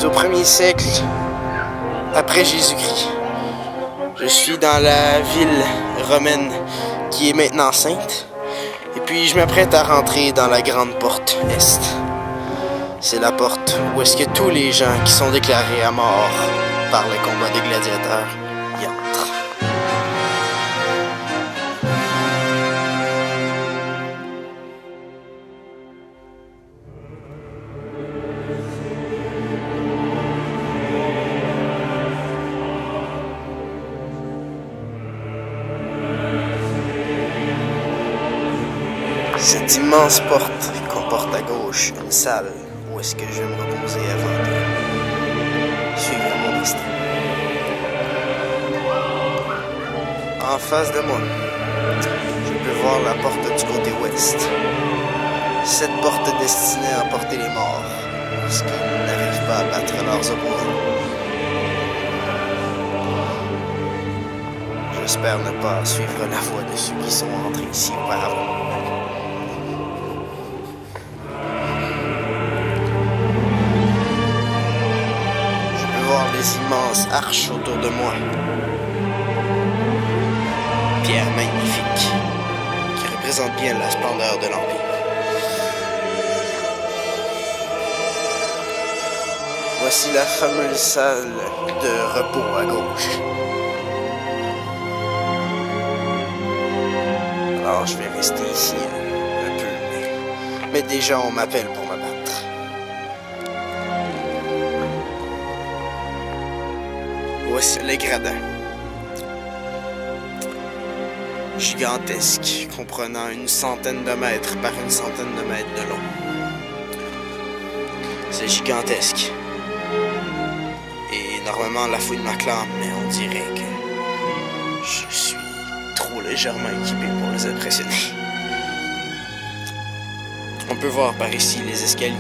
sommes au 1er siècle après Jésus-Christ. Je suis dans la ville romaine qui est maintenant sainte. Et puis je m'apprête à rentrer dans la grande porte Est. C'est la porte où est-ce que tous les gens qui sont déclarés à mort par le combat des gladiateurs y entrent. Cette immense porte comporte à gauche une salle où est-ce que je vais me reposer avant de suivre mon destin. En face de moi, je peux voir la porte du côté ouest. Cette porte est destinée à emporter les morts parce qu'ils n'arrivent pas à battre leurs opposants. J'espère ne pas suivre la voie de ceux qui sont entrés ici auparavant. Des immenses arches autour de moi. Pierres magnifiques qui représentent bien la splendeur de l'Empire. Voici la fameuse salle de repos à gauche. Alors je vais rester ici un peu, mais déjà on m'appelle pour me battre. Voici le gradin. Gigantesque, comprenant une centaine de mètres par une centaine de mètres de long. C'est gigantesque. Et normalement la foule m'acclame, mais on dirait que je suis trop légèrement équipé pour les impressionner. On peut voir par ici les escaliers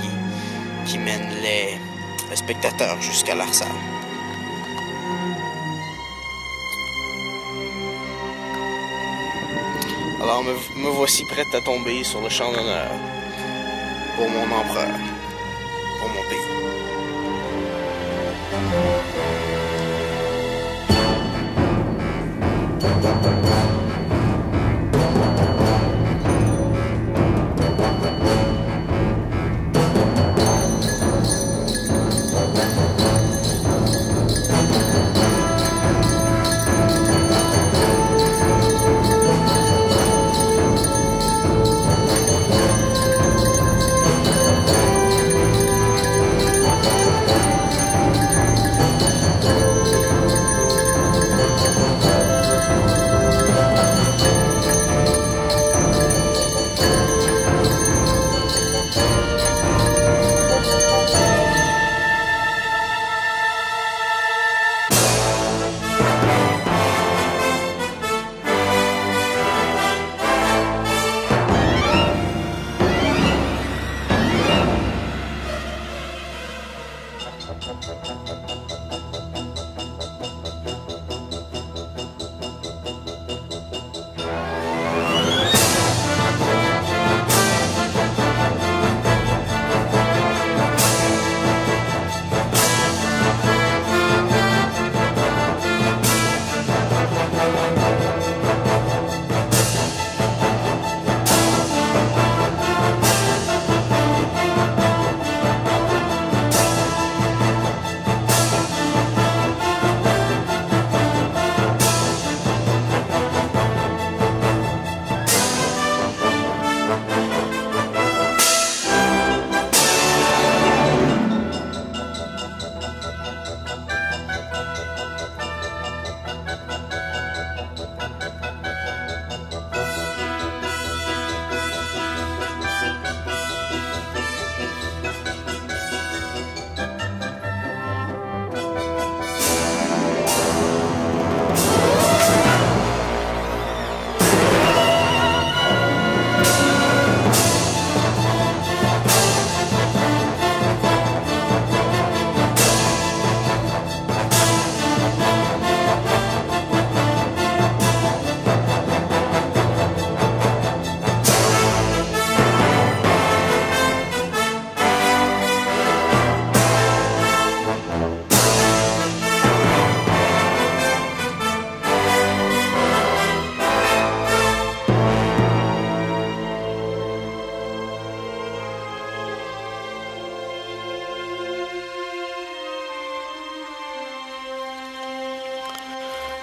qui mènent les spectateurs jusqu'à leur salle. Alors me voici prête à tomber sur le champ d'honneur pour mon empereur, pour mon pays.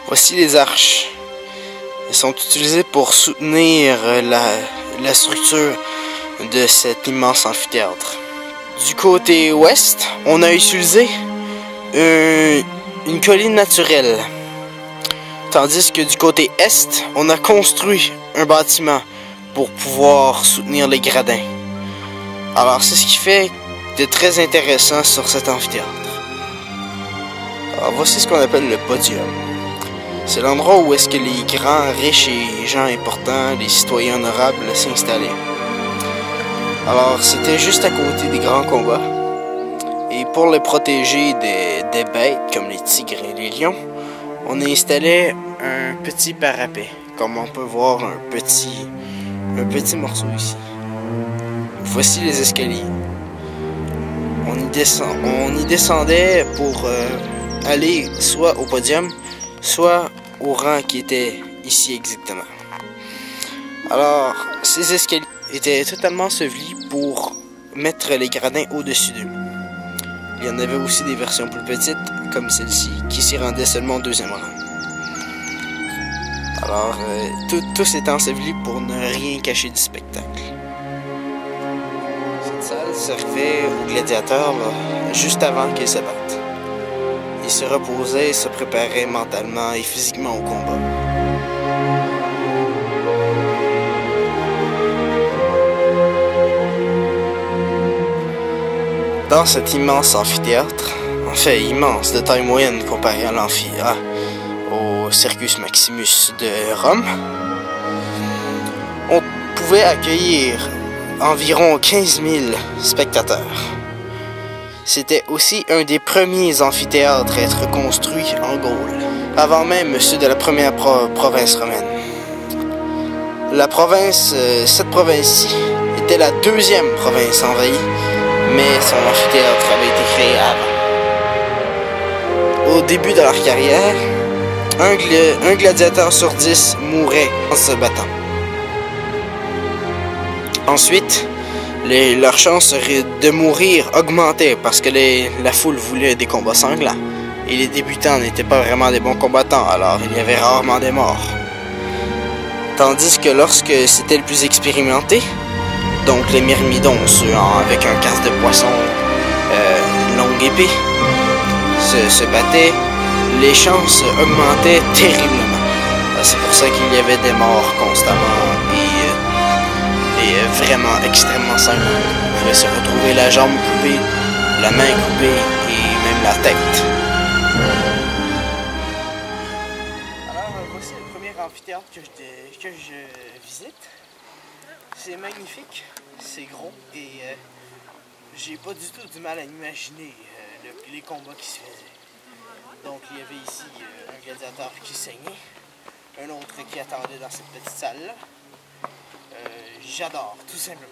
Voici les arches. Elles sont utilisées pour soutenir la structure de cet immense amphithéâtre. Du côté ouest, on a utilisé une colline naturelle. Tandis que du côté est, on a construit un bâtiment pour pouvoir soutenir les gradins. Alors c'est ce qui fait de très intéressant sur cet amphithéâtre. Alors voici ce qu'on appelle le podium. C'est l'endroit où est-ce que les grands, riches et gens importants, les citoyens honorables s'installaient. Alors c'était juste à côté des grands combats. Et pour les protéger des bêtes comme les tigres et les lions, on installait un petit parapet, comme on peut voir un petit morceau ici. Voici les escaliers. On y descendait pour aller soit au podium, soit au rang qui était ici exactement. Alors, ces escaliers étaient totalement ensevelis pour mettre les gradins au-dessus d'eux. Il y en avait aussi des versions plus petites, comme celle-ci, qui s'y rendaient seulement au deuxième rang. Alors, tout était enseveli pour ne rien cacher du spectacle. Cette salle servait aux gladiateurs juste avant qu'ils se battent. Ils se reposaient et se préparaient mentalement et physiquement au combat. Dans cet immense amphithéâtre, en fait immense de taille moyenne comparé à au Circus Maximus de Rome, on pouvait accueillir environ 15 000 spectateurs. C'était aussi un des premiers amphithéâtres à être construit en Gaule, avant même ceux de la première province romaine. Cette province-ci était la deuxième province envahie, mais son amphithéâtre avait été créé avant. Au début de leur carrière, un gladiateur sur 10 mourait en se battant. Ensuite, leur chance de mourir augmentait parce que la foule voulait des combats sanglants. Et les débutants n'étaient pas vraiment des bons combattants, alors il y avait rarement des morts. Tandis que lorsque c'était le plus expérimenté, donc les myrmidons, ceux avec un casque de poisson, une longue épée, se battaient, les chances augmentaient terriblement. C'est pour ça qu'il y avait des morts constamment et vraiment extrêmement sanglantes. On pouvait se retrouver la jambe coupée, la main coupée et même la tête. Alors voici le premier amphithéâtre que je visite. C'est magnifique, c'est gros et j'ai pas du tout du mal à imaginer les combats qui se faisaient. Donc il y avait ici un gladiateur qui saignait, un autre qui attendait dans cette petite salle-là. J'adore, tout simplement.